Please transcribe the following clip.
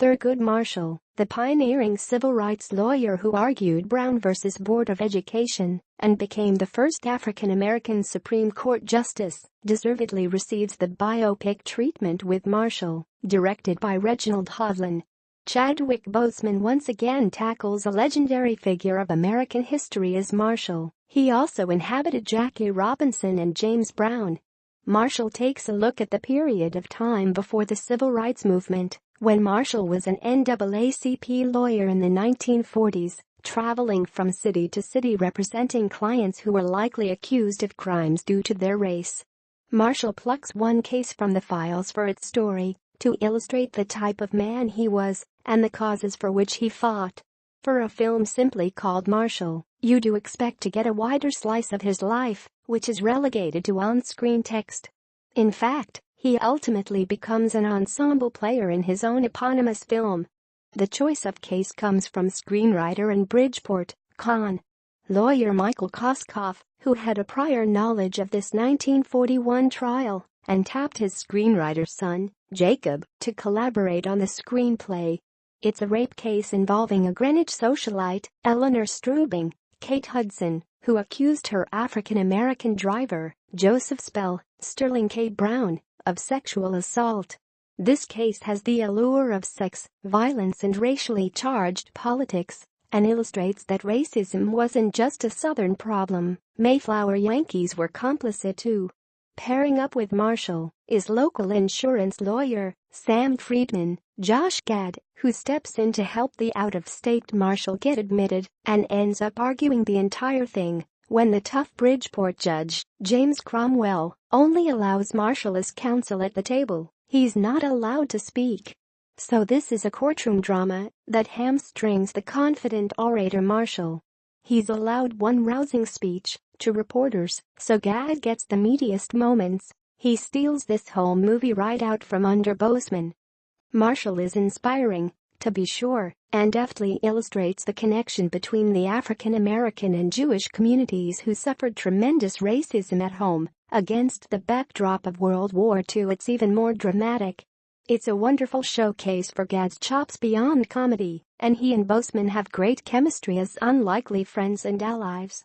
Thurgood Marshall, the pioneering civil rights lawyer who argued Brown v. Board of Education and became the first African-American Supreme Court justice, deservedly receives the biopic treatment with Marshall, directed by Reginald Hudlin. Chadwick Boseman once again tackles a legendary figure of American history as Marshall. He also inhabited Jackie Robinson and James Brown. Marshall takes a look at the period of time before the civil rights movement, when Marshall was an NAACP lawyer in the 1940s, traveling from city to city representing clients who were likely accused of crimes due to their race. Marshall plucks one case from the files for its story to illustrate the type of man he was and the causes for which he fought. For a film simply called Marshall, you do expect to get a wider slice of his life, which is relegated to on-screen text. In fact, he ultimately becomes an ensemble player in his own eponymous film. The choice of case comes from screenwriter and Bridgeport, Con. lawyer Michael Koskoff, who had a prior knowledge of this 1941 trial and tapped his screenwriter son, Jacob, to collaborate on the screenplay. It's a rape case involving a Greenwich socialite, Eleanor Strubing, Kate Hudson, who accused her African-American driver, Joseph Sterling K. Brown, of sexual assault. This case has the allure of sex, violence and racially charged politics, and illustrates that racism wasn't just a Southern problem. Mayflower Yankees were complicit too. Pairing up with Marshall is local insurance lawyer Sam Friedman, Josh Gad, who steps in to help the out-of-state Marshall get admitted and ends up arguing the entire thing when the tough Bridgeport judge, James Cromwell, only allows Marshall as counsel at the table. He's not allowed to speak. So this is a courtroom drama that hamstrings the confident orator Marshall. He's allowed one rousing speech to reporters, so Gad gets the meatiest moments. He steals this whole movie right out from under Boseman. Marshall is inspiring, to be sure, and deftly illustrates the connection between the African American and Jewish communities who suffered tremendous racism at home. Against the backdrop of World War II, it's even more dramatic. It's a wonderful showcase for Gad's chops beyond comedy, and he and Boseman have great chemistry as unlikely friends and allies.